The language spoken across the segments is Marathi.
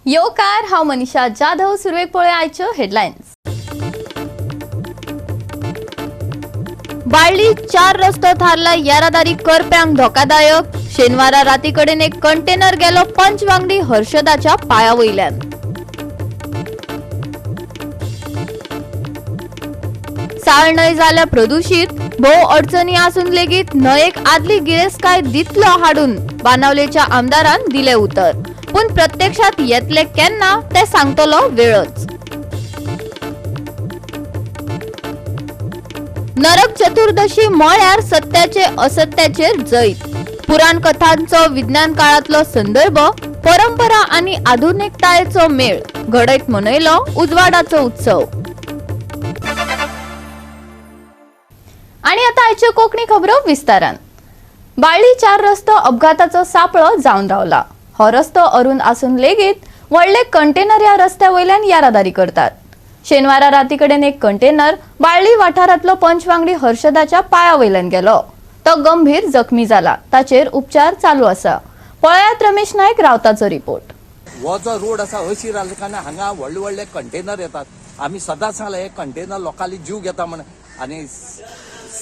योकार हांव मनीषा जाधव. सुरवेक पळय आयच्यो हेडलायन्स. बाळ्ळी 4 रस्तो थारला येरादारी करप्यांक धोकादायक. शेनवारा राती कडेन एक कंटेनर गेलो पंचवांगडी हर्षदाच्या पाया वयल्यान. साळ न्हंय जाल्या प्रदूषित. भोव अडचणी आसून लेगीत न्हंयेक आदली गिरेस्तकाय दितलो हाडून बाणावलेच्या आमदारान दिले उतर. पूण प्रत्यक्षात येतले केन्ना ते सांगतलो वेळच. नरक चतुर्दशी म्हळ्यार सत्याचे असत्याचेर जैत. पुराण कथांचो विज्ञान काळातलो संदर्भ, परंपरा आनी आधुनिकतायेचो मेळ घडयत मनयलो उजवाडाचो उत्सव. आणि आता आयच्यो कोंकणी खबरो विस्तारान. बाळ्ळी 4 रस्तो अपघाताचो सापळो जावन रावला. हो रस्तो अरुंद आसून लेगीत व्हडले कंटेनर ह्या रस्त्या वयल्यान येरादारी करतात. शेनवारा राती कडेन एक कंटेनर बाळ्ळी वाठारांतलो पंचवांगडी हर्षदाच्या पाया वयल्यान गेलो. तो गंभीर जखमी जाला. ताचेर उपचार चालू आसा. पळयात रमेश नायक रावताचो रिपोर्ट. हो जो रोड आसा हयशी रावले कारण हांगा व्हडले व्हडले कंटेनर येतात. आमी सदांच सांगला हे कंटेनर लोकांनी जीव घेता म्हण आनी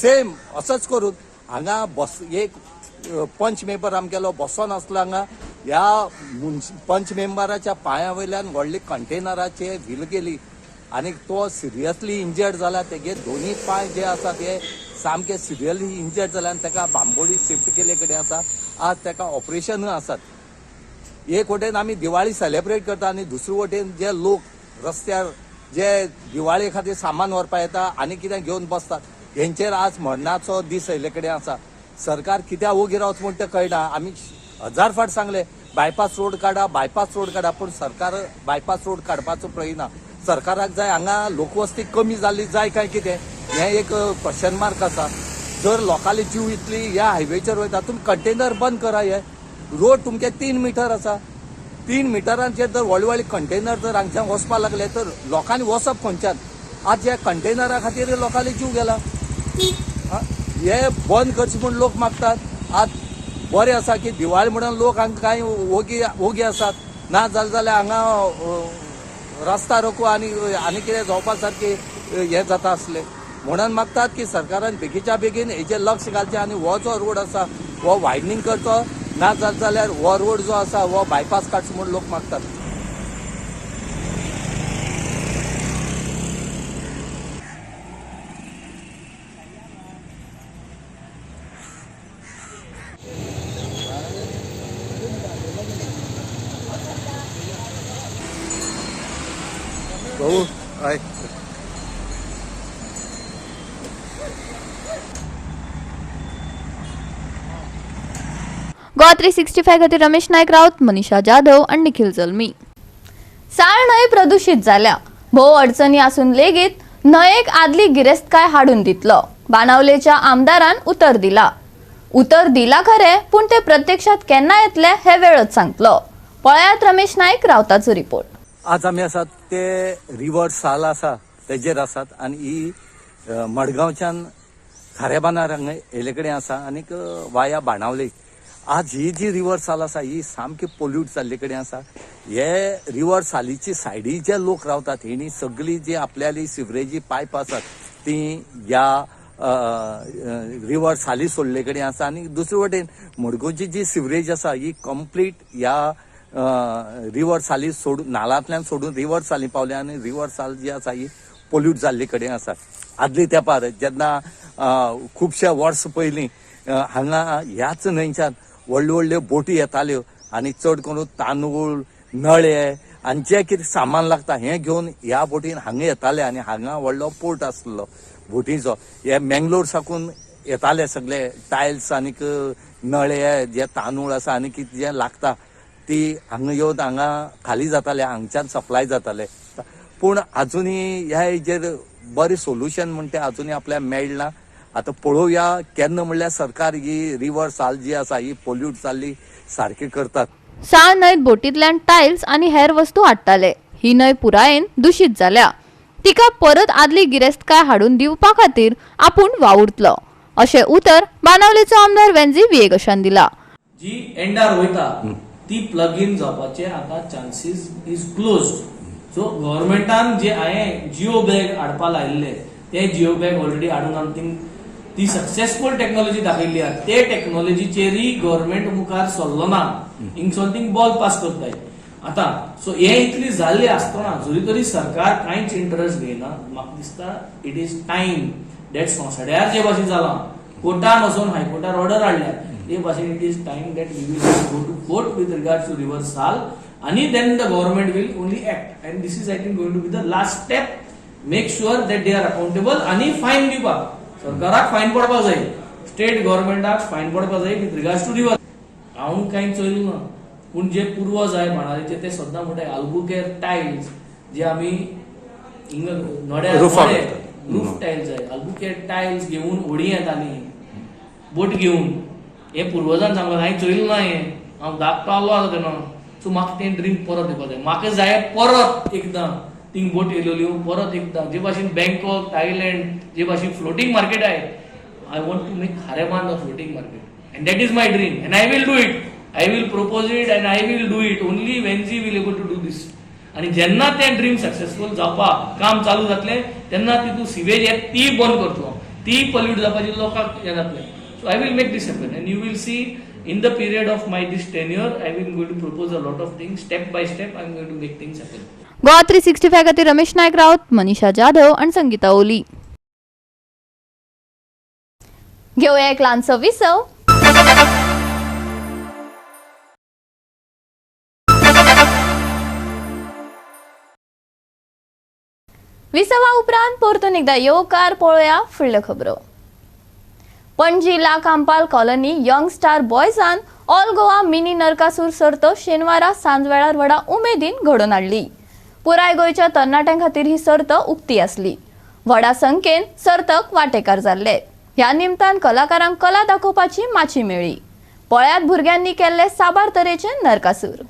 सेम असंच करून हांगा बस एक पंच मेंबर आमगेलो बसोन आसलो हांगा ह्या पंच मेंबराच्या पांया वयल्यान व्हडली कंटेनराचे व्हील गेली आनी तो सिरियसली इंजर्ड जाला. तेगे दोन्ही पांय जे आसा ते सामके सिरियसली इंजर्ड जाला आनी ताका बांबोळी शिफ्ट केले कडेन आसा. आज ताका ऑपरेशनूय आसात. एक वटेन आमी दिवाळी सेलिब्रेट करता आनी दुसरे वटेन जे लोक रस्त्यार जे दिवाळे खातीर सामान व्हरपा येता आनी कितें घेवन बसतात हेंचेर आज मरणाचो दीस आयले कडेन आसा. सरकार कित्याक उगी रावच म्हण तें कळना. आमी 1000 फावट सांगले बायपास रोड काडा पूण सरकार बायपास रोड काडपाचो पळयना. सरकाराक जाय हांगा लोकवस्ती कमी जाल्ली जाय काय कितें हें एक क्वेश्चन मार्क आसा. जर लोकांली जीव इतली ह्या हायवेचेर वयता तुमी कंटेनर बंद करा. हे रोड तुमचे 3 मिटर आसा. 3 मिटरांचेर जर व्हडले व्हडले कंटेनर जर हांगच्यान वचपाक लागले तर लोकांनी वचप खंयच्यान. आज ह्या कंटेनरा खातीर लोकांनी जीव गेला. हे बंद करचे म्हूण लोक मागतात. आज बरें आसा की दिवाळी म्हणून लोक हांगा कांय ओगी आसात. ना जाल्यार हांगा रस्ता रोको आनी कितें जावपा सारके हे जाता आसले म्हणून मागतात की सरकारान बेगीच्या बेगीन हेचेर लक्ष घालचें आनी हो जो रोड आसा हो वायडनींग करचो. ना जाल्यार हो रोड जो आसा हो बायपास काडचो म्हूण लोक मागतात. भाऊ आहे गोवा 365 खातीर रमेश नायक रावत, मनीषा जाधव आणि निखिल जल्मी. साळ न्हंय प्रदूषित जाल्या. भोव अडचणी आसून लेगीत न्हंयेक आदली गिरेस्तकाय हाडून दितलो. बाणावलेच्या आमदारान उतर दिला खरे पूण ते प्रत्यक्षात केन्ना येतले हे वेळच सांगतलो. पळयात रमेश नायक रावताचो रिपोर्ट. आज आमी आसात ते रिवर साल आसा तेजेर आसात आनी ही मडगांवच्यान खारेबांदार हांगा येले कडेन आसा आनीक वाया बाणावले. आज ही जी रिवर साल आसा ही सामकी पोल्यूट जाल्ले कडेन आसा. हे रिवर सालीची सायडी जे लोक रावतात हेणी सगळी जी आपल्याली सिवरेजी पायप आसात ती ह्या रिवर साली सोडले कडेन आसा. आनी दुसरे वटेन मडगांवची जी सिवरेज आसा ही कंप्लीट ह्या रिवर साली सोडून नालांतल्यान सोडून रिवर साली पावल्या आनी रिवर साल जी आसा ही पोल्यूट जाल्ले कडेन आसा. आदले तेंपार जेन्ना खुबशे वर्स पयलीं हांगा ह्याच न्हंयच्यान व्हडल्यो व्हडल्यो बोटी येताल्यो आनी चड करून तांदूळ नळे आनी जे कितें सामान लागता हें घेवन ह्या बोटीन हांगा येताले आनी हांगा व्हडलो पोर्ट आसलो बोटीचो. हे मेंगलोर साकून येताले सगळे टायल्स आनीक नळे जे तांदूळ आसा आनी कितें जें लागता ती हांगा येवन हांगा खाली जाताले हांगच्यान सप्लाय जाताले. पूण आजुनी ह्या हेजेर बरें सोल्युशन म्हण तें आजुनी आपल्याक मेळना. आतां पळोवया केन्ना म्हणल्यार सरकार ही रिवर साल जी आसा ही पोल्यूट जाल्ली सारकी करतात. साळ न्हंयत बोटींतल्यान टायल्स आनी हेर वस्तू हाडटाले. ही न्हंय पुरायेन दूषित जाल्या. तिका परत आदली गिरेस्तकाय हाडून दिवपा खातीर आपूण वावुरतलो अशें उतर बाणावलेचो आमदार वेंजी विएगशान दिला. जी एंडार वयता ती प्लग इन जावपाचे आता चान्सीस इज क्लोज्ड. सो गव्हर्मेंटान जे हांवें जिओ बॅग हाडपा लायिल्ले ते जिओ बॅग ऑलरेडी हाडून आमी ती सक्सेसफुल टेक्नॉलॉजी दाखयली आहा. ते टेक्नॉलॉजीचेरय गव्हर्मेंट मुखार सरलो ना, हिंग थिंग बॉल पास करताय आता. सो हे इतली जाल्ली आसतना जरी तरी सरकार कांयच इंटरेस्ट घेयना. म्हाका दिसता इट इज टायम दॅट सोंसड्यार जे भाशेन जाला, कोर्टान वचून हायकोर्टार ऑर्डर हाडल्या ते भाशेन it is time that we will go to court with regards to river Sal आणि then the government will only act. And this is I think going to be the last step. Make sure that they are accountable आणि फायन दिवपाक. सरकाराक फायन पडपाक जाय, स्टेट गव्हर्मेंटाक फायन पडपाक जाय विथ रिगार्ड्स टू रिव्हर. हांव कांय चोयलें ना, पूण जे पुर्वज आहे बाणावलेचे ते सद्दां म्हणटाय आल्बुकेर टायल्स जे आमी हिंग नोड्यार रूफ टायल्स जाय, आल्बुकेर टायल्स घेवन होडी येताली बोट घेवन. हे पुर्वजान सांगलें, हांवें चोयलें ना हें, हांव धाकटो आसलो आसा तेन्ना. सो म्हाका तें ड्रीम परत येवपाक जाय. म्हाका जाय परत एकदां थिंग बोट येयल्यो परत एकदां. जे भाशेन बँकॉक, थायलंड जे भाशेन फ्लोटींग मार्केट आहे, आय वॉन्ट टू मेक खारेमान the floating market. And that is my dream and I will do it. I will propose it and I will do it only when we will able to do this. आणि जेन्ना तें ड्रीम सक्सेसफुल जावपाक काम चालू जातलें तेन्ना तितून सिवेज ती बंद करतलो, ती पॉल्यूट जावपाची लोकांक हें जातलें. So I will make this happen and you will see in the period of my this tenure I will going to propose a lot of things step by step. I am going to make things happen. Goa 365 खातीर रमेश नायक रावत, मनीषा जाधव आणि संगीता ओली. घेऊया एक ल्हानसो विसव. विसवा उपरांत परतून एकदा येवकार पळोवया फुडल्यो खबरो. पणजी ला कांपाल कॉलनी यंग स्टार बॉयजान ऑल गोवा मिनी नरकासूर सर्त शेनवारा सांजवेळार व्हडा उमेदीन घडोवन हाडली. पुराय गोंयच्या तरणाट्यां खातीर ही सर्त उक्ती आसली. व्हडा संख्येन सर्तक वांटेकार जाल्ले. ह्या निमतान कलाकारांक कला दाखोवपाची माची मेळ्ळी. पळयात भुरग्यांनी केल्ले साबार तरेचे नरकासूर.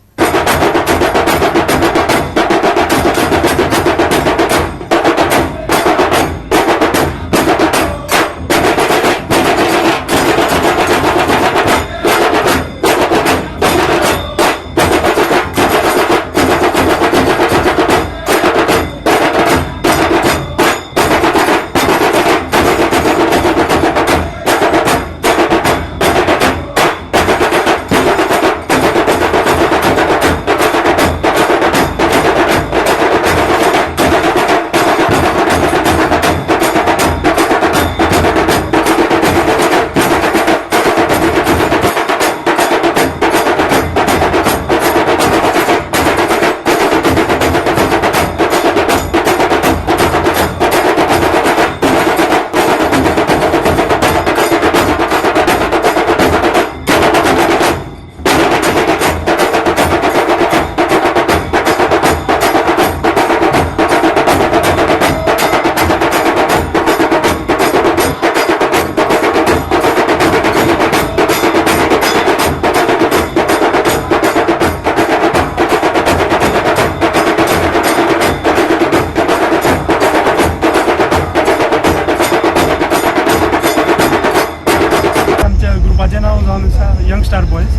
Young star boys.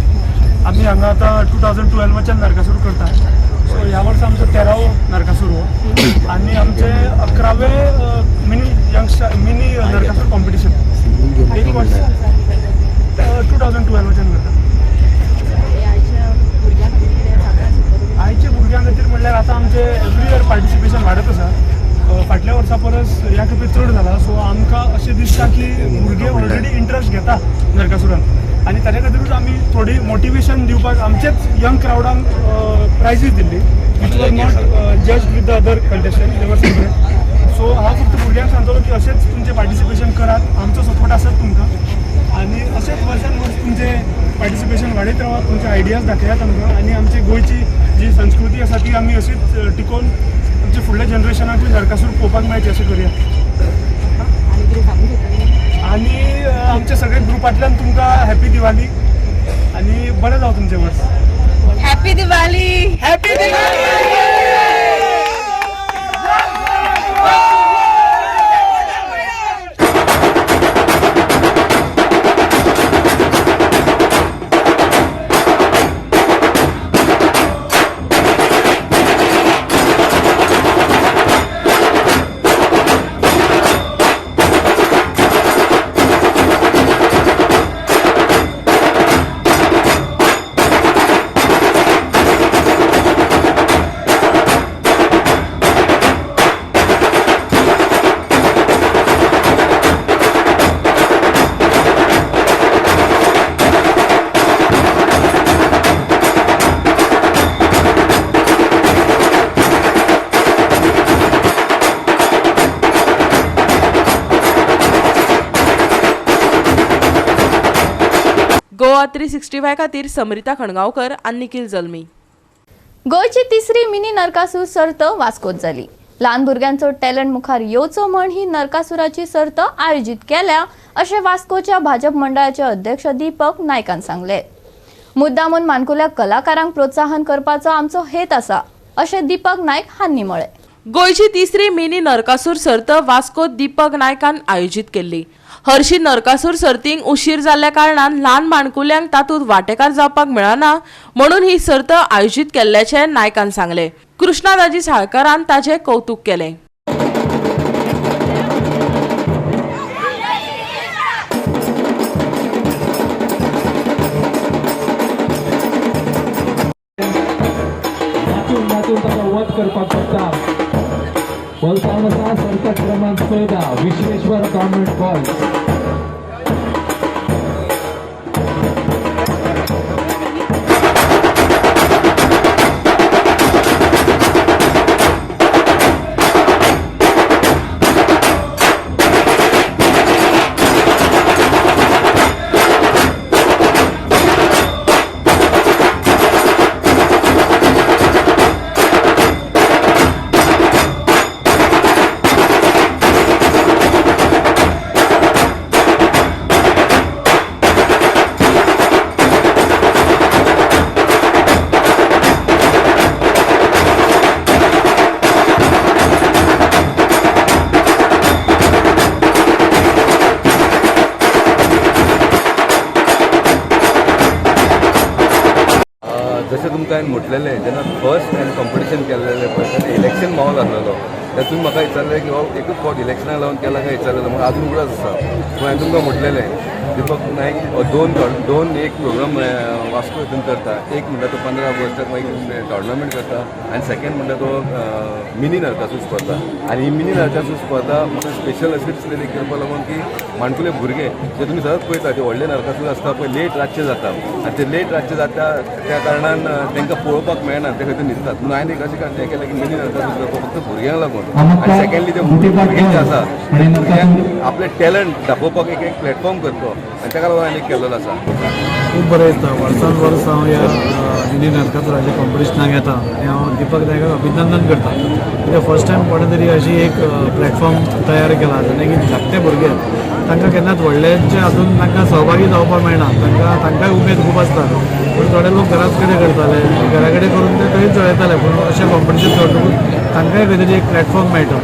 आम्ही हांगा आता 2012च्यान नरकासूर करता. सो ह्या वर्सा आमचो 13वो नरकासूर हो आणि आमचे 11वे मिनी नरकासूर कॉम्पिटिशन एक वर्ष 2012च्यान करता. आयच्या भुरग्यां खातीर म्हणल्यार आता आमचे एवरी इयर पार्टिसिपेशन वाडत आसा. फाटल्या वर्सा परस ह्या खेपे चड जाला. सो आमकां अशें दिसता की भुरगे ऑलरेडी इंट्रस्ट घेता नरकासुरान आणि ताचे खातीरूच आमी थोडी मोटिवेशन दिवपाक आमचेच यंग क्रावडांक prizes Delhi which was not just with the other contestant they were separate. So हांव फक्त भुरग्यांक सांगतलो की अशेंच तुमचे पार्टिसिपेशन करात, आमचो सपोर्ट आसत तुमकां आणि अशेंच वर्सान वर्स तुमचे पार्टिसिपेशन वाडयत रावात, तुमचे आयडियाज दाखयात आमकां आणि आमची गोंयची जी संस्कृती आसा ती आमी अशीच टिकोवन आमच्या फुडल्या जनरेशनाकूय नरकासूर पळोवपाक मेळचे अशें करूया. आणि आमच्या सगळ्या ग्रुपांतल्यान तुमकां हॅपी दिवाळी आणि बरें जावं तुमचें वर्स. हॅपी दिवाळी. हॅपी दिवाळी. गोवा 365 खातीर समरिता खणगांवकर आनी निखिल जल्मी. गोयची तिसरी मिनी नरकासूर सर्त वास्कोत जाली. ल्हान भुरग्यांचो टॅलंट मुखार येवचो म्हण ही नरकासुराची सर्त आयोजीत केल्या अशें वास्कोच्या भाजप मंडळाचे अध्यक्ष दीपक नायकान सांगले. मुद्दामून मानकुल्या कलाकारांक प्रोत्साहन करपाचो आमचो हेत आसा अशें दीपक नायक हांणी म्हळें. गोयची तिसरी मिनी नरकासूर सर्त वास्कोत दीपक नायकान आयोजीत केल्ली. हरशी नरकासूर सर्तींक उशीर जाल्ल्या कारणान ल्हान माणकुल्यांक तातूंत वांटेकार जावपाक मेळना म्हणून ही सर्त आयोजीत केल्ल्याचें नायकान सांगलें. कृष्णादाजी साळकारान ताचें कौतुक केलें. नाचून ताका वध करपाक शकता. बॉल आसा सर्त क्रमांक 14 विश्वेश्वर गव्हर्नमेंट कॉलेज. जशें तुमकां हांवें म्हटलेलें जेन्ना फर्स्ट हांवें कॉम्पिटिशन केल्लेलें पळय तेन्ना इलेक्शन मावो जाल्लो तातूंत म्हाका विचारलें की हो एकूच फावट इलेक्शनाक लागून केला काय विचारलेलो म्हाका आजून उगडास आसा. पूण हांवें तुमकां म्हटलेलें दीपक नायक दोन एक प्रोग्राम वास्को हितून करता. एक म्हणटा तो 15 ऑगस्टाक मागीर टोर्नामेंट करता आनी सेकेंड म्हणटा तो मिनी नरकासूर स्पर्धा. आनी ही मिनी नरकासूर स्पर्धा म्हाका स्पेशल अशें दिसलेली करपाक लागून की माणकुले भुरगे जे तुमी सदांच पळयता ते व्हडले नरकासूर आसता पळय लेट रातचे जाता आनी ते लेट रातचे जाता त्या कारणान तांकां पळोवपाक मेळना ते खातीर न्हिदतात. पूण हांवें एक अशें हें केलें की मिनी नरकासूर करपाक फक्त भुरग्यांक लागून आनी सेकेंडली ते भुरगे जे आसा भुरग्यांक आपले टॅलंट दाखोवपाक एक प्लॅटफॉर्म करतो आनी ताका लागून हांवें केल्लो आसा. खूब बरें दिसता. वर्सान वर्स हांव ह्या मिनी नरकासुराच्या कॉम्पिटिशनाक येता आनी हांव दीपक नायकाक अभिनंदन करता. कित्याक फर्स्ट टायम कोणे तरी अशी एक प्लॅटफॉर्म तयार केला जेणे की धाकटे भुरगे तांकां केन्नाच व्हडल्यांच्या हातून तांकां सहभागी जावपाक मेळना. तांकांय उमेद खूब आसता. पूण थोडे लोक घराच कडेन करताले घरा कडेन करून ते थंयच जळयताले. पूण अशें कॉम्पिटिशन करतकूच तांकांय खंय तरी एक प्लॅटफॉर्म मेळटा.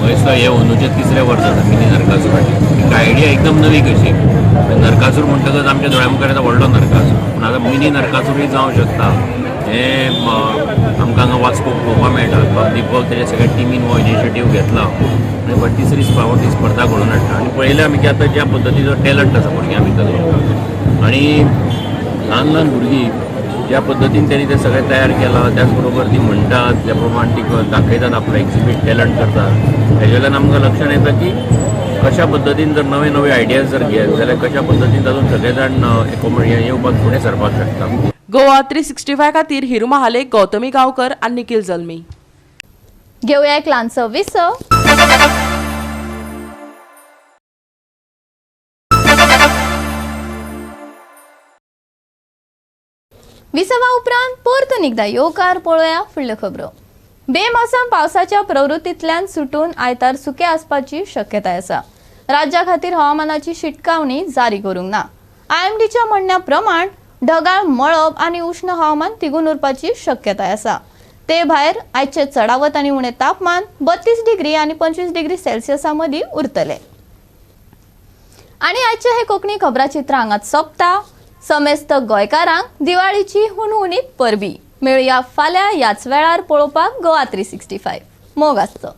दिसता हे अंदूचें तिसरें वर्स जाता मिनी नरकासूराची. एक आयडिया एकदम नवी कशी. नरकासूर म्हणटकच आमच्या दोळ्या मुखार येता व्हडलो नरकासूर पूण आतां मिनी नरकासूरय जावंक शकता. हें आमकां हांगा वास्को पळोवपाक मेळटा. दीपक तेजे सगळ्या टिमीन हो इनिशिएटीव घेतला आनी तिसरी फावटी स्पर्धा घडोवन हाडटा. आनी पळयलें आमी की आतां ज्या पद्दतीचो टॅलंट आसा भुरग्यां भितर आनी ल्हान ल्हान भुरगीं ज्या पद्दतीन त्यांनी ते सगळें तयार केलां त्याच बरोबर ती म्हणटात त्या प्रमाण ती दाखयतात आपलो एक्झिबीट टॅलंट करतात. हेजे वयल्यान आमकां लक्षांत येता की कशा पद्दतीन जर नवे नवे आयडियाज जर घेत जाल्यार कशा पद्दतीन तातूंत सगळे जाण येवपाक फुडें सरपाक शकता. गोवा 365 खातीर हिरू महाले, गौतमी गांवकर आनी निखिल जल्मी. घेवया एक ल्हानसो विसो. विसवा उपरांत परतून एकदा येवकार पळोवया फुडल्यो खबरो. बेमोसम पावसाच्या प्रवृत्तींतल्यान सुटून आयतार सुके आसपाची शक्यताय आसा. राज्या खातीर हवामानाची शिटकावणी जारी करूंक ना. IMDच्या म्हणण्या प्रमाण ढगाळ मळब आनी उष्ण हवामान तिगून उरपाची शक्यताय आसा. ते भायर आयचे चडावत आनी उणे तापमान 32 डिग्री आनी 25 डिग्री सेल्सियसा मदीं उरतले. आनी आयचे हे कोंकणी खबराचित्र हांगाच सोंपता. समेस्त गोंयकारांक दिवाळीची हुणहुणीत परबी. मेळुया फाल्यां ह्याच वेळार पळोवपाक गोवा 365. मोग आसचो.